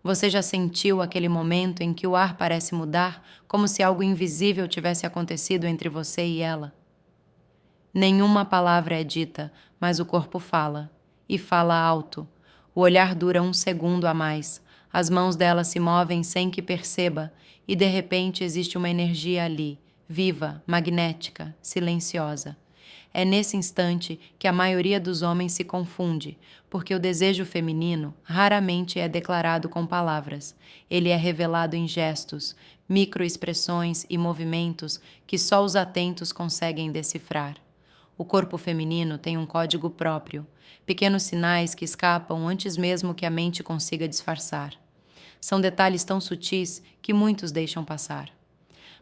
Você já sentiu aquele momento em que o ar parece mudar, como se algo invisível tivesse acontecido entre você e ela? Nenhuma palavra é dita, mas o corpo fala, e fala alto. O olhar dura um segundo a mais. As mãos dela se movem sem que perceba, e de repente existe uma energia ali, viva, magnética, silenciosa. É nesse instante que a maioria dos homens se confunde, porque o desejo feminino raramente é declarado com palavras. Ele é revelado em gestos, microexpressões e movimentos que só os atentos conseguem decifrar. O corpo feminino tem um código próprio, pequenos sinais que escapam antes mesmo que a mente consiga disfarçar. São detalhes tão sutis que muitos deixam passar.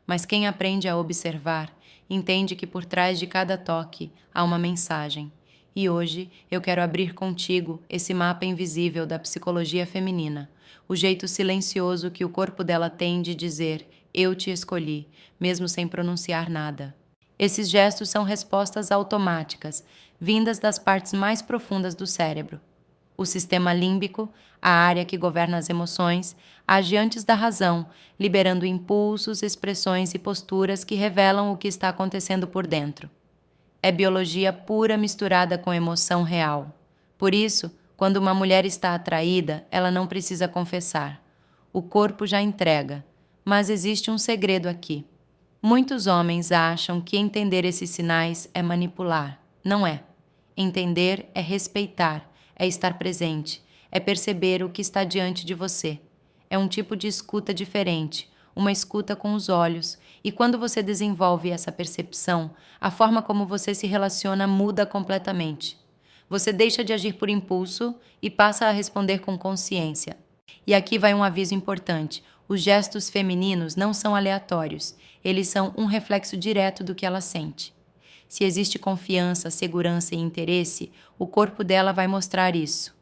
Mas quem aprende a observar, entende que por trás de cada toque há uma mensagem. E hoje eu quero abrir contigo esse mapa invisível da psicologia feminina, o jeito silencioso que o corpo dela tem de dizer: eu te escolhi, mesmo sem pronunciar nada. Esses gestos são respostas automáticas, vindas das partes mais profundas do cérebro. O sistema límbico, a área que governa as emoções, age antes da razão, liberando impulsos, expressões e posturas que revelam o que está acontecendo por dentro. É biologia pura misturada com emoção real. Por isso, quando uma mulher está atraída, ela não precisa confessar. O corpo já entrega. Mas existe um segredo aqui. Muitos homens acham que entender esses sinais é manipular. Não é. Entender é respeitar, é estar presente, é perceber o que está diante de você. É um tipo de escuta diferente, uma escuta com os olhos, e quando você desenvolve essa percepção, a forma como você se relaciona muda completamente. Você deixa de agir por impulso e passa a responder com consciência. E aqui vai um aviso importante. Os gestos femininos não são aleatórios, eles são um reflexo direto do que ela sente. Se existe confiança, segurança e interesse, o corpo dela vai mostrar isso.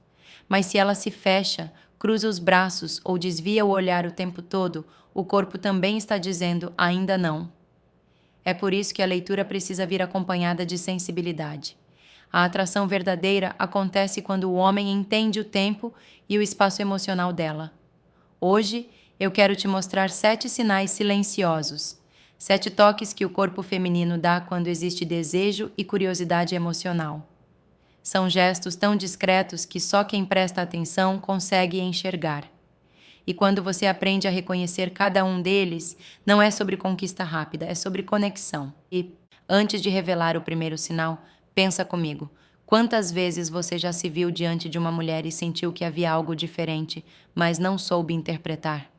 Mas se ela se fecha, cruza os braços ou desvia o olhar o tempo todo, o corpo também está dizendo ainda não. É por isso que a leitura precisa vir acompanhada de sensibilidade. A atração verdadeira acontece quando o homem entende o tempo e o espaço emocional dela. Hoje, eu quero te mostrar 7 sinais silenciosos, 7 toques que o corpo feminino dá quando existe desejo e curiosidade emocional. São gestos tão discretos que só quem presta atenção consegue enxergar. E quando você aprende a reconhecer cada um deles, não é sobre conquista rápida, é sobre conexão. E, antes de revelar o primeiro sinal, pensa comigo. Quantas vezes você já se viu diante de uma mulher e sentiu que havia algo diferente, mas não soube interpretar?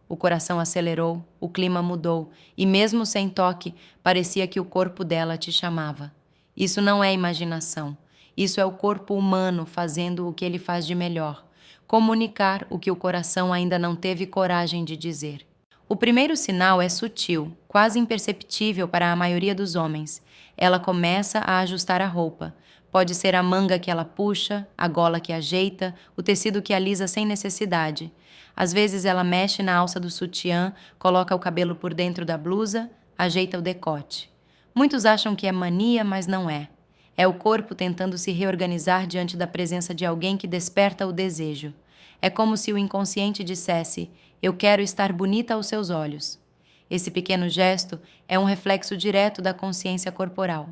O coração acelerou, o clima mudou, e mesmo sem toque, parecia que o corpo dela te chamava. Isso não é imaginação. Isso é o corpo humano fazendo o que ele faz de melhor: comunicar o que o coração ainda não teve coragem de dizer. O primeiro sinal é sutil, quase imperceptível para a maioria dos homens. Ela começa a ajustar a roupa. Pode ser a manga que ela puxa, a gola que ajeita, o tecido que alisa sem necessidade. Às vezes ela mexe na alça do sutiã, coloca o cabelo por dentro da blusa, ajeita o decote. Muitos acham que é mania, mas não é. É o corpo tentando se reorganizar diante da presença de alguém que desperta o desejo. É como se o inconsciente dissesse: eu quero estar bonita aos seus olhos. Esse pequeno gesto é um reflexo direto da consciência corporal.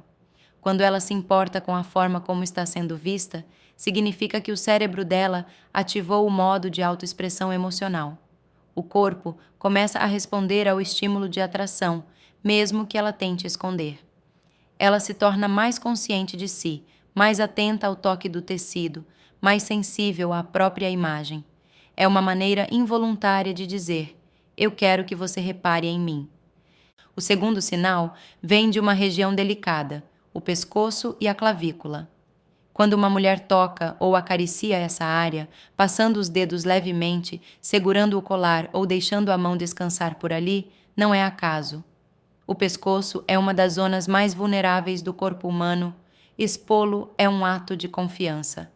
Quando ela se importa com a forma como está sendo vista, significa que o cérebro dela ativou o modo de autoexpressão emocional. O corpo começa a responder ao estímulo de atração, mesmo que ela tente esconder. Ela se torna mais consciente de si, mais atenta ao toque do tecido, mais sensível à própria imagem. É uma maneira involuntária de dizer: eu quero que você repare em mim. O segundo sinal vem de uma região delicada, o pescoço e a clavícula. Quando uma mulher toca ou acaricia essa área, passando os dedos levemente, segurando o colar ou deixando a mão descansar por ali, não é acaso. O pescoço é uma das zonas mais vulneráveis do corpo humano. Expô-lo é um ato de confiança.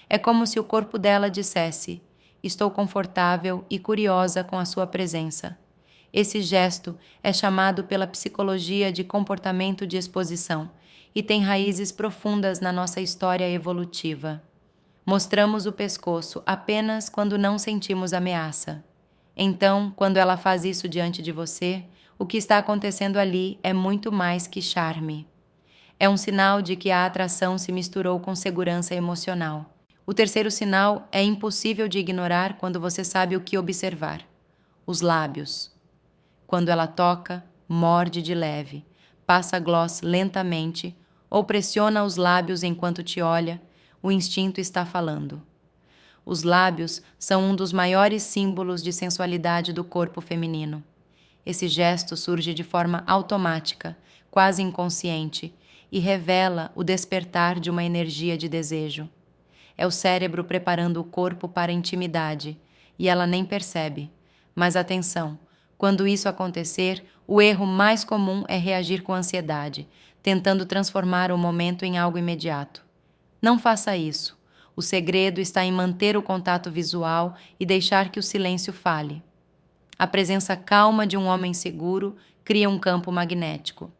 É como se o corpo dela dissesse: estou confortável e curiosa com a sua presença. Esse gesto é chamado pela psicologia de comportamento de exposição e tem raízes profundas na nossa história evolutiva. Mostramos o pescoço apenas quando não sentimos ameaça. Então, quando ela faz isso diante de você, o que está acontecendo ali é muito mais que charme. É um sinal de que a atração se misturou com segurança emocional. O terceiro sinal é impossível de ignorar quando você sabe o que observar: os lábios. Quando ela toca, morde de leve, passa gloss lentamente ou pressiona os lábios enquanto te olha, o instinto está falando. Os lábios são um dos maiores símbolos de sensualidade do corpo feminino. Esse gesto surge de forma automática, quase inconsciente, e revela o despertar de uma energia de desejo. É o cérebro preparando o corpo para a intimidade, e ela nem percebe. Mas atenção, quando isso acontecer, o erro mais comum é reagir com ansiedade, tentando transformar o momento em algo imediato. Não faça isso. O segredo está em manter o contato visual e deixar que o silêncio fale. A presença calma de um homem seguro cria um campo magnético.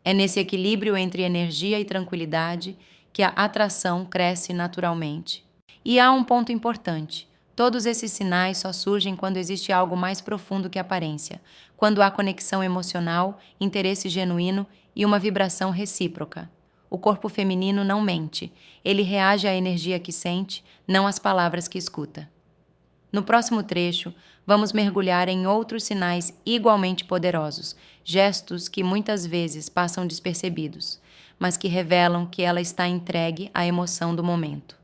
É nesse equilíbrio entre energia e tranquilidade que a atração cresce naturalmente. E há um ponto importante: todos esses sinais só surgem quando existe algo mais profundo que aparência, quando há conexão emocional, interesse genuíno e uma vibração recíproca. O corpo feminino não mente, ele reage à energia que sente, não às palavras que escuta. No próximo trecho, vamos mergulhar em outros sinais igualmente poderosos, gestos que muitas vezes passam despercebidos, mas que revelam que ela está entregue à emoção do momento.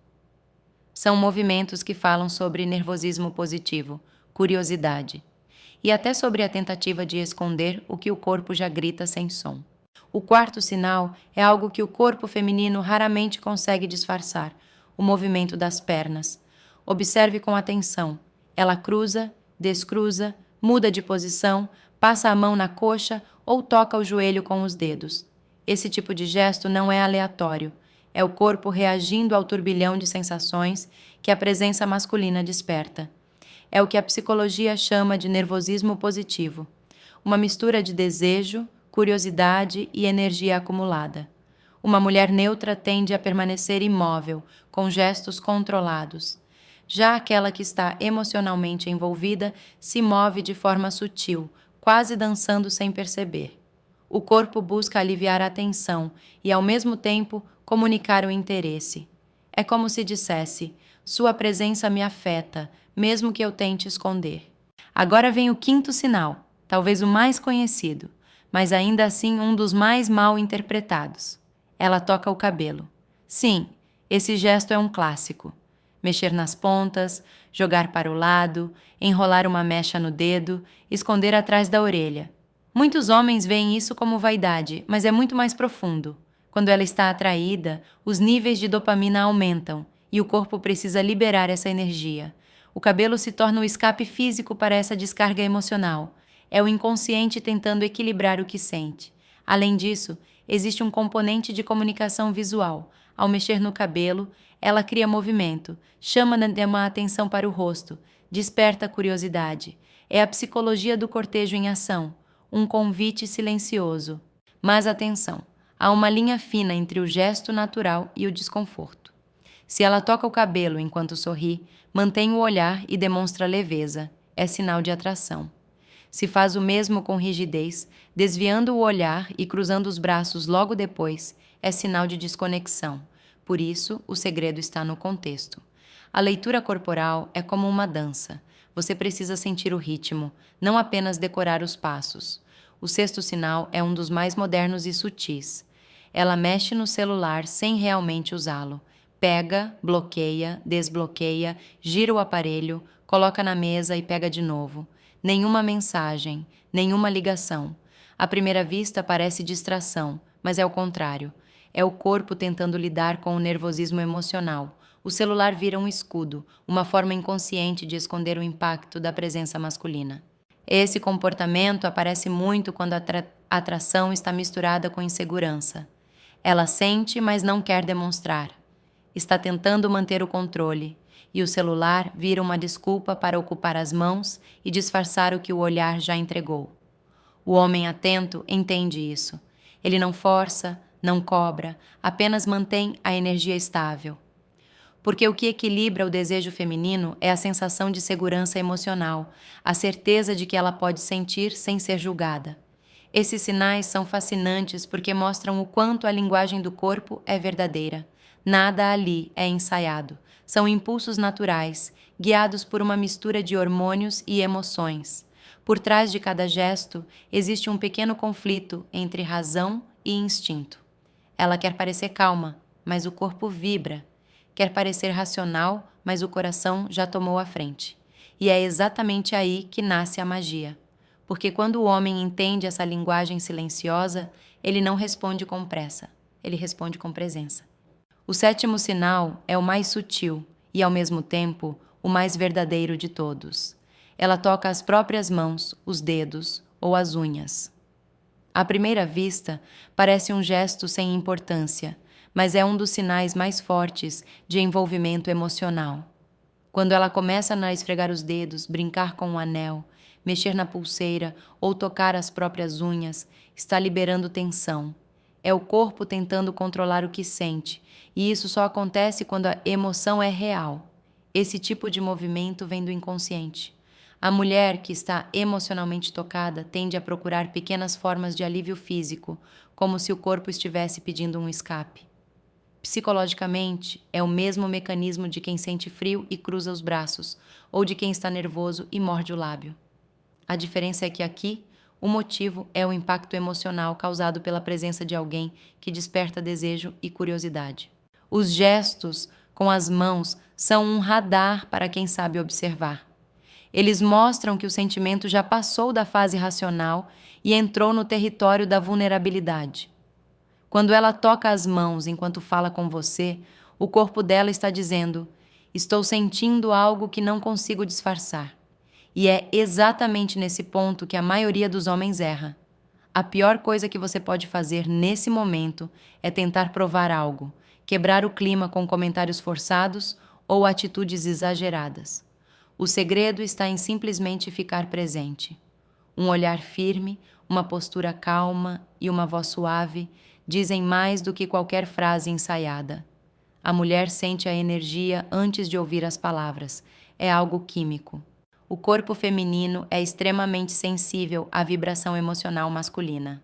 São movimentos que falam sobre nervosismo positivo, curiosidade, e até sobre a tentativa de esconder o que o corpo já grita sem som. O quarto sinal é algo que o corpo feminino raramente consegue disfarçar: o movimento das pernas. Observe com atenção. Ela cruza, descruza, muda de posição, passa a mão na coxa ou toca o joelho com os dedos. Esse tipo de gesto não é aleatório. É o corpo reagindo ao turbilhão de sensações que a presença masculina desperta. É o que a psicologia chama de nervosismo positivo. Uma mistura de desejo, curiosidade e energia acumulada. Uma mulher neutra tende a permanecer imóvel, com gestos controlados. Já aquela que está emocionalmente envolvida se move de forma sutil, quase dançando sem perceber. O corpo busca aliviar a tensão e, ao mesmo tempo, comunicar o interesse. É como se dissesse: sua presença me afeta, mesmo que eu tente esconder. Agora vem o quinto sinal, talvez o mais conhecido, mas ainda assim um dos mais mal interpretados. Ela toca o cabelo. Sim, esse gesto é um clássico. Mexer nas pontas, jogar para o lado, enrolar uma mecha no dedo, esconder atrás da orelha. Muitos homens veem isso como vaidade, mas é muito mais profundo. Quando ela está atraída, os níveis de dopamina aumentam e o corpo precisa liberar essa energia. O cabelo se torna o escape físico para essa descarga emocional. É o inconsciente tentando equilibrar o que sente. Além disso, existe um componente de comunicação visual. Ao mexer no cabelo, ela cria movimento, chama uma atenção para o rosto, desperta a curiosidade. É a psicologia do cortejo em ação, um convite silencioso. Mas atenção, há uma linha fina entre o gesto natural e o desconforto. Se ela toca o cabelo enquanto sorri, mantém o olhar e demonstra leveza. É sinal de atração. Se faz o mesmo com rigidez, desviando o olhar e cruzando os braços logo depois, é sinal de desconexão. Por isso, o segredo está no contexto. A leitura corporal é como uma dança. Você precisa sentir o ritmo, não apenas decorar os passos. O sexto sinal é um dos mais modernos e sutis. Ela mexe no celular sem realmente usá-lo. Pega, bloqueia, desbloqueia, gira o aparelho, coloca na mesa e pega de novo. Nenhuma mensagem, nenhuma ligação. À primeira vista parece distração, mas é o contrário. É o corpo tentando lidar com o nervosismo emocional. O celular vira um escudo, uma forma inconsciente de esconder o impacto da presença masculina. Esse comportamento aparece muito quando a atração está misturada com insegurança. Ela sente, mas não quer demonstrar. Está tentando manter o controle, e o celular vira uma desculpa para ocupar as mãos e disfarçar o que o olhar já entregou. O homem atento entende isso. Ele não força, não cobra, apenas mantém a energia estável. Porque o que equilibra o desejo feminino é a sensação de segurança emocional, a certeza de que ela pode sentir sem ser julgada. Esses sinais são fascinantes porque mostram o quanto a linguagem do corpo é verdadeira. Nada ali é ensaiado. São impulsos naturais, guiados por uma mistura de hormônios e emoções. Por trás de cada gesto, existe um pequeno conflito entre razão e instinto. Ela quer parecer calma, mas o corpo vibra. Quer parecer racional, mas o coração já tomou a frente. E é exatamente aí que nasce a magia. Porque quando o homem entende essa linguagem silenciosa, ele não responde com pressa, ele responde com presença. O sétimo sinal é o mais sutil e, ao mesmo tempo, o mais verdadeiro de todos. Ela toca as próprias mãos, os dedos ou as unhas. À primeira vista, parece um gesto sem importância, mas é um dos sinais mais fortes de envolvimento emocional. Quando ela começa a esfregar os dedos, brincar com o anel, mexer na pulseira ou tocar as próprias unhas, está liberando tensão. É o corpo tentando controlar o que sente, e isso só acontece quando a emoção é real. Esse tipo de movimento vem do inconsciente. A mulher que está emocionalmente tocada tende a procurar pequenas formas de alívio físico, como se o corpo estivesse pedindo um escape. Psicologicamente, é o mesmo mecanismo de quem sente frio e cruza os braços, ou de quem está nervoso e morde o lábio. A diferença é que aqui, o motivo é o impacto emocional causado pela presença de alguém que desperta desejo e curiosidade. Os gestos com as mãos são um radar para quem sabe observar. Eles mostram que o sentimento já passou da fase racional e entrou no território da vulnerabilidade. Quando ela toca as mãos enquanto fala com você, o corpo dela está dizendo: estou sentindo algo que não consigo disfarçar. E é exatamente nesse ponto que a maioria dos homens erra. A pior coisa que você pode fazer nesse momento é tentar provar algo, quebrar o clima com comentários forçados ou atitudes exageradas. O segredo está em simplesmente ficar presente. Um olhar firme, uma postura calma e uma voz suave dizem mais do que qualquer frase ensaiada. A mulher sente a energia antes de ouvir as palavras. É algo químico. O corpo feminino é extremamente sensível à vibração emocional masculina.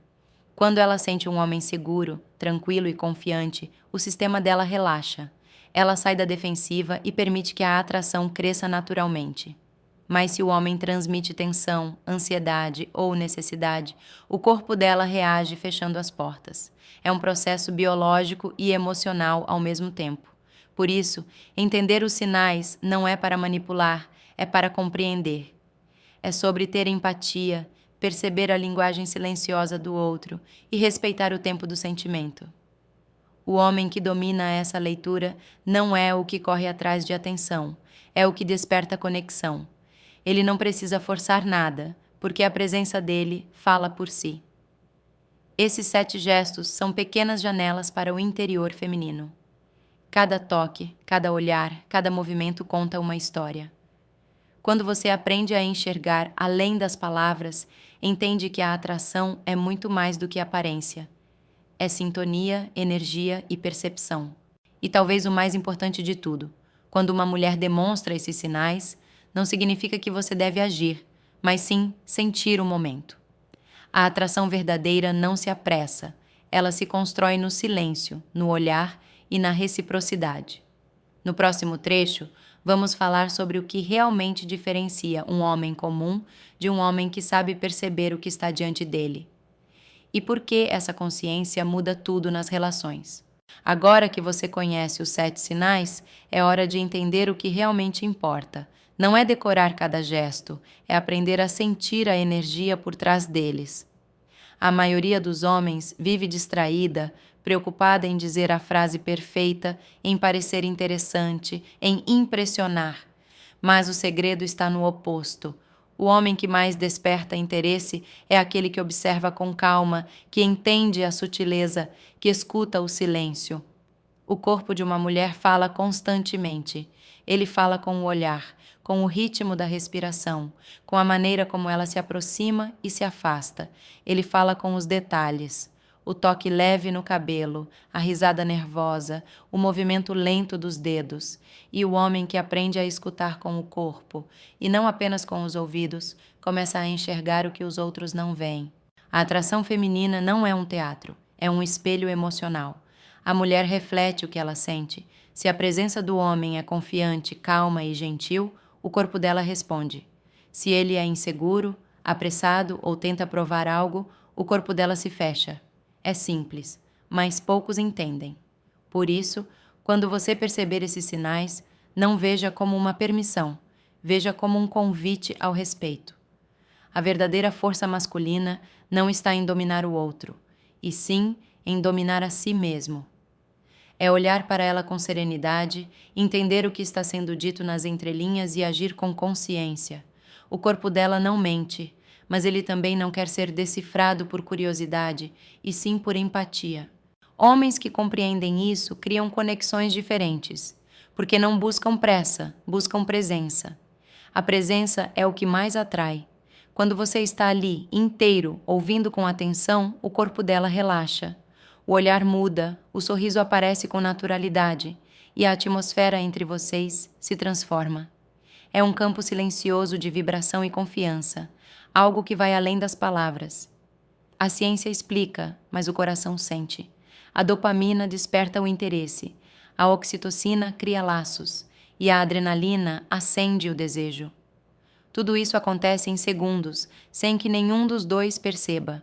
Quando ela sente um homem seguro, tranquilo e confiante, o sistema dela relaxa. Ela sai da defensiva e permite que a atração cresça naturalmente. Mas se o homem transmite tensão, ansiedade ou necessidade, o corpo dela reage fechando as portas. É um processo biológico e emocional ao mesmo tempo. Por isso, entender os sinais não é para manipular, é para compreender. É sobre ter empatia, perceber a linguagem silenciosa do outro e respeitar o tempo do sentimento. O homem que domina essa leitura não é o que corre atrás de atenção, é o que desperta conexão. Ele não precisa forçar nada, porque a presença dele fala por si. Esses 7 gestos são pequenas janelas para o interior feminino. Cada toque, cada olhar, cada movimento conta uma história. Quando você aprende a enxergar além das palavras, entende que a atração é muito mais do que aparência. É sintonia, energia e percepção. E talvez o mais importante de tudo, quando uma mulher demonstra esses sinais, não significa que você deve agir, mas sim sentir o momento. A atração verdadeira não se apressa, ela se constrói no silêncio, no olhar e na reciprocidade. No próximo trecho, vamos falar sobre o que realmente diferencia um homem comum de um homem que sabe perceber o que está diante dele. E por que essa consciência muda tudo nas relações. Agora que você conhece os 7 sinais, é hora de entender o que realmente importa. Não é decorar cada gesto, é aprender a sentir a energia por trás deles. A maioria dos homens vive distraída, preocupada em dizer a frase perfeita, em parecer interessante, em impressionar. Mas o segredo está no oposto. O homem que mais desperta interesse é aquele que observa com calma, que entende a sutileza, que escuta o silêncio. O corpo de uma mulher fala constantemente. Ele fala com o olhar, com o ritmo da respiração, com a maneira como ela se aproxima e se afasta. Ele fala com os detalhes. o toque leve no cabelo, a risada nervosa, o movimento lento dos dedos, e o homem que aprende a escutar com o corpo, e não apenas com os ouvidos, começa a enxergar o que os outros não veem. A atração feminina não é um teatro, é um espelho emocional. A mulher reflete o que ela sente. Se a presença do homem é confiante, calma e gentil, o corpo dela responde. Se ele é inseguro, apressado ou tenta provar algo, o corpo dela se fecha. É simples, mas poucos entendem. Por isso, quando você perceber esses sinais, não veja como uma permissão, veja como um convite ao respeito. A verdadeira força masculina não está em dominar o outro, e sim em dominar a si mesmo. É olhar para ela com serenidade, entender o que está sendo dito nas entrelinhas e agir com consciência. O corpo dela não mente, mas ele também não quer ser decifrado por curiosidade, e sim por empatia. Homens que compreendem isso criam conexões diferentes, porque não buscam pressa, buscam presença. A presença é o que mais atrai. Quando você está ali, inteiro, ouvindo com atenção, o corpo dela relaxa. O olhar muda, o sorriso aparece com naturalidade, e a atmosfera entre vocês se transforma. É um campo silencioso de vibração e confiança, algo que vai além das palavras. A ciência explica, mas o coração sente. A dopamina desperta o interesse, a oxitocina cria laços, e a adrenalina acende o desejo. Tudo isso acontece em segundos, sem que nenhum dos dois perceba.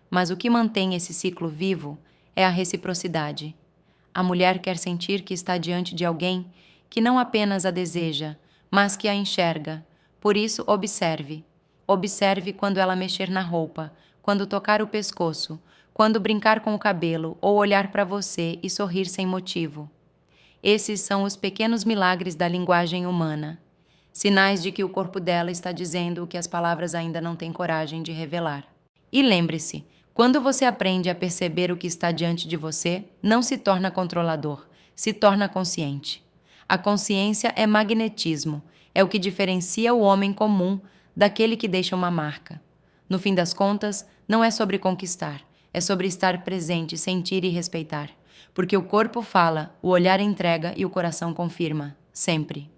Mas o que mantém esse ciclo vivo é a reciprocidade. A mulher quer sentir que está diante de alguém que não apenas a deseja, mas que a enxerga. Por isso, observe. Observe quando ela mexer na roupa, quando tocar o pescoço, quando brincar com o cabelo ou olhar para você e sorrir sem motivo. Esses são os pequenos milagres da linguagem humana. Sinais de que o corpo dela está dizendo o que as palavras ainda não têm coragem de revelar. E lembre-se, quando você aprende a perceber o que está diante de você, não se torna controlador, se torna consciente. A consciência é magnetismo, é o que diferencia o homem comum daquele que deixa uma marca. No fim das contas, não é sobre conquistar, é sobre estar presente, sentir e respeitar. Porque o corpo fala, o olhar entrega e o coração confirma, sempre.